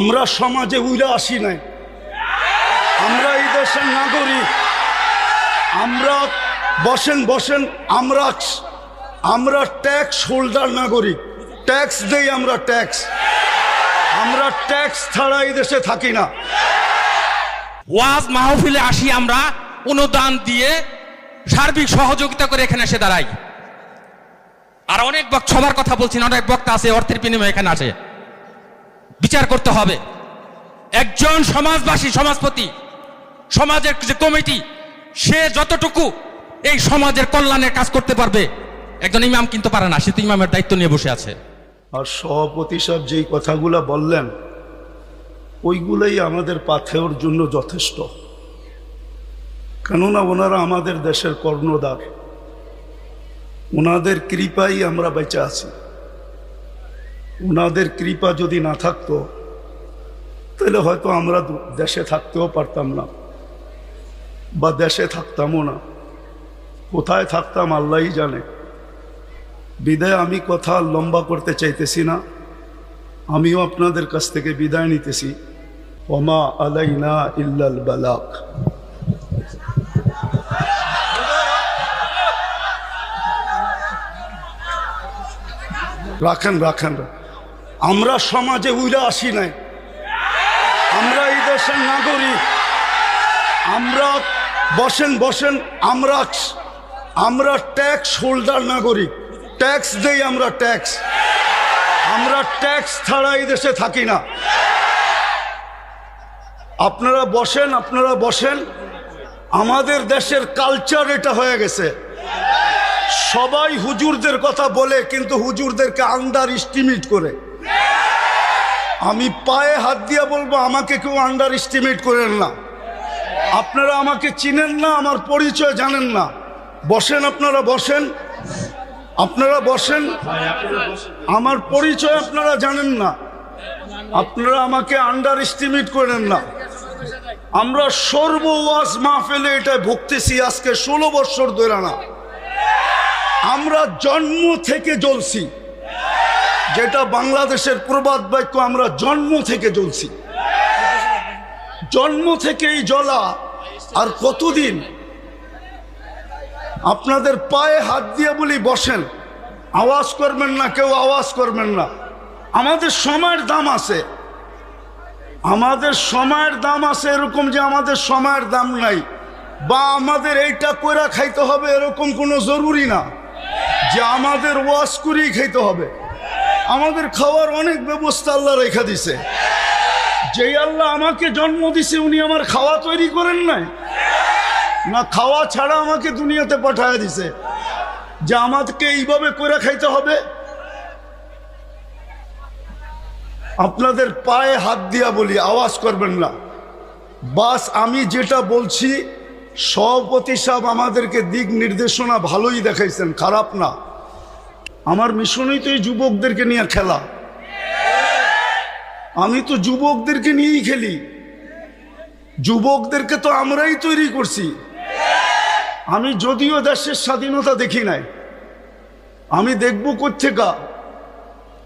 আমরা সমাজে উইরা আসি নাই, আমরা এই দেশের নাগরিক। আমরা বসেন বসেন আমরা ট্যাক্স হোল্ডার নাগরিক, ট্যাক্স দেই আমরা ট্যাক্স। আমরা ট্যাক্স ছাড়া এই দেশে থাকি না। ওয়াজ মাহফিলে আসি আমরা অনুদান দিয়ে সার্বিক সহযোগিতা করে এখানে এসে দাঁড়াই। আর অনেক সবার কথা বলছি না, অনেক বক্তা আছে অর্থের বিনিময়ে এখানে আসে। বিচার করতে হবে একজন সমাজবাসী, সমাজপতি, সমাজের যে কমিটি, সে যতটুকু এই সমাজের কল্যাণের কাজ করতে পারবে একজন ইমাম কিন্তু পারে না। সে তো ইমামের দায়িত্ব নিয়ে বসে আছে। আর সভাপতি সাহেব যেই কথাগুলো বললেন ওইগুলোই আমাদের পাথেওর জন্য যথেষ্ট। কেননা ওনারা আমাদের দেশের কর্ণধার, ওনাদের কৃপাই আমরা বেঁচে আছি। ওনাদের কৃপা যদি না থাকতো তাহলে হয়তো আমরা দেশে থাকতেও পারতাম না, বা দেশে থাকতামও না। কোথায় থাকতাম আল্লাহই জানে। বিদায় আমি কথা লম্বা করতে চাইতেছি না, আমিও আপনাদের কাছ থেকে বিদায় নিতেছি। ওমা আলাইনা ইল্লাল বালাগ। রাখেন রাখেন, আমরা সমাজে উইরা আসি নাই, আমরা এই দেশের নাগরিক। আমরা বসেন বসেন আমরা ট্যাক্স হোল্ডার নাগরিক, ট্যাক্স দেই আমরা ট্যাক্স। আমরা ট্যাক্স ছাড়া এই দেশে থাকি না। আপনারা বসেন। আমাদের দেশের কালচার এটা হয়ে গেছে। সবাই হুজুরদের কথা বলে কিন্তু হুজুরদেরকে আন্ডার এস্টিমেট করে। আমি পায়ে হাত দিয়ে বলবো, আমাকে কেউ আন্ডার এস্টিমেট করেন না। আপনারা আমাকে চিনেন না, আমার পরিচয় জানেন না। বসেন, আপনারা বসেন। আমার পরিচয় আপনারা জানেন না, আপনারা আমাকে আন্ডার এস্টিমেট করেন না। আমরা সর্ব ওয়াজ মাহফিলে এটা ভুগতেছি আজকে 16 বছর ধরে না। আমরা জন্ম থেকে জ্বলছি, যেটা বাংলাদেশের প্রবাদ বাক্য, আমরা জন্ম থেকে জ্বলছি। জন্ম থেকেই জ্বলা। আর কতদিন? আপনাদের পায়ে হাত দিয়ে বলি বসেন, আওয়াজ করবেন না, কেউ আওয়াজ করবেন না। আমাদের সময়ের দাম আছে, আমাদের সময়ের দাম আছে। এরকম যে আমাদের সময়ের দাম নাই বা আমাদের এইটা কইরা খাইতে হবে এরকম কোনো জরুরি না যে আমাদের ওয়াজ করেই খাইতে হবে। আমাদের খাওয়ার অনেক ব্যবস্থা আল্লাহ রেখা দিছে। যেই আল্লাহ আমাকে জন্ম দিছে উনি আমার খাওয়া তৈরি করেন নাই না, খাওয়া ছাড়া আমাকে দুনিয়াতে পাঠায় দিছে যে আমাকে এইভাবে করে খাইতে হবে। আপনাদের পায়ে হাত দিয়া বলি, আওয়াজ করবেন না। বাস আমি যেটা বলছি, সভাপতি সাহেব আমাদেরকে দিক নির্দেশনা ভালোই দেখাইছেন, খারাপ না। আমার মিশনই তো এই যুবকদেরকে নিয়ে খেলা। আমি তো যুবকদেরকে নিয়েই খেলি, যুবকদেরকে তো আমরাই তৈরি করছি। আমি যদিও দেশের স্বাধীনতা দেখি নাই, আমি দেখবো কোত্থেকা।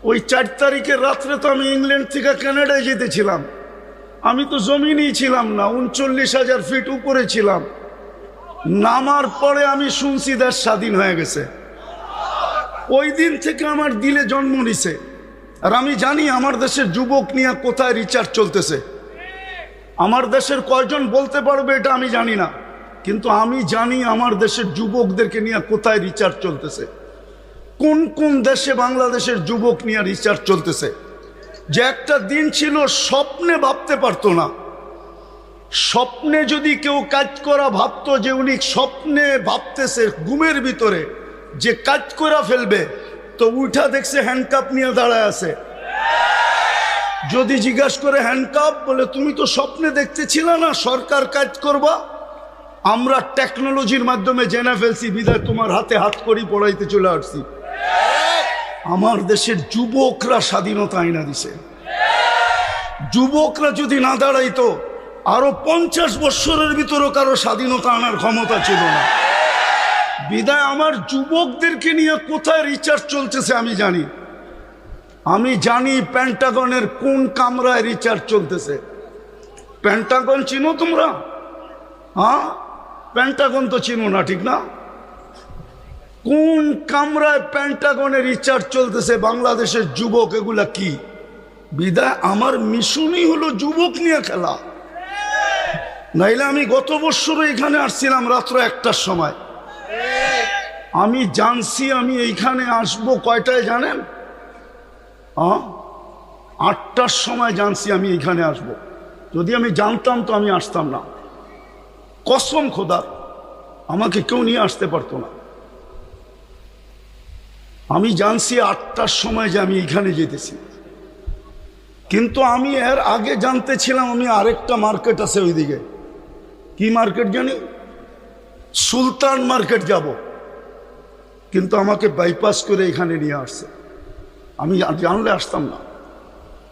ওই 4 তারিখের রাত্রে তো আমি ইংল্যান্ড থেকে কানাডায় যেতেছিলাম। আমি তো জমিনেই ছিলাম না, 39,000 ফিট উপরে ছিলাম। নামার পরে আমি শুনছি দেশ স্বাধীন হয়ে গেছে। ওই দিন থেকে আমার দিলে জন্ম নিছে। আর আমি জানি আমার দেশের যুবক নিয়ে কোথায় রিচার্জ চলতেছে। আমার দেশের কয়জন বলতে পারবে এটা আমি জানি না, কিন্তু আমি জানি আমার দেশের যুবকদেরকে নিয়ে কোথায় রিচার্জ চলতেছে, কোন কোন দেশে বাংলাদেশের যুবক নিয়ে রিচার্জ চলতেছে। যে একটা দিন ছিল স্বপ্নে ভাবতে পারতো না। স্বপ্নে যদি কেউ কাজ করা ভাবতো যে উনি স্বপ্নে ভাবতেছে ঘুমের ভিতরে যে কাজ করা ফেলবে, তো উঠা দেখছে হ্যান্ডকাপ নিয়ে দাঁড়ায় আছে। যদি জিজ্ঞাসা করে হ্যান্ডকাপ, বলে তুমি তো স্বপ্নে দেখতেছিলে না সরকার কাজ করবা। আমরা টেকনোলজির মাধ্যমে জেনে ফেলছি, বিদায় তোমার হাতে হাত করি পড়াইতে চলে আসছি। আমার দেশের যুবকরা স্বাধীনতা আইনা দিছে। যুবকরা যদি না দাঁড়াইতো আরো 50 বছরের ভিতরও কারো স্বাধীনতা আনার ক্ষমতা ছিল না। বিদায় আমার যুবকদেরকে নিয়ে কোথায় রিচার্জ চলতেছে আমি জানি। আমি জানি পেন্টাগনের কোন কামরায় রিচার্জ চলতেছে। পেন্টাগন চিনো তোমরা? হ্যাঁ, পেন্টাগন তো চিনো না, ঠিক না? কোন কামরায় পেন্টাগনের রিচার্জ চলতেছে বাংলাদেশের যুবক, এগুলা কি? বিদায় আমার মিশনই হলো যুবক নিয়ে খেলা। নাইলে আমি গত বছরও এখানে আসছিলাম রাত্র 1টার সময়। আমি জানছি আমি এইখানে আসবো কয়টায় জানেন? 8টার সময় জানছি আমি এইখানে আসবো। যদি আমি জানতাম তো আমি আসতাম না। কসম খোদার, আমাকে কেউ নিয়ে আসতে পারতো না। আমি জানছি 8টার সময় যে আমি এইখানে যেতেছি, কিন্তু আমি এর আগে জানতে ছিলাম আমি আরেকটা মার্কেট আছে ওইদিকে। কি মার্কেট জানি? সুলতান মার্কেট যাব, কিন্তু আমাকে বাইপাস করে এখানে নিয়ে আসছে। আমি জানলে আসতাম না।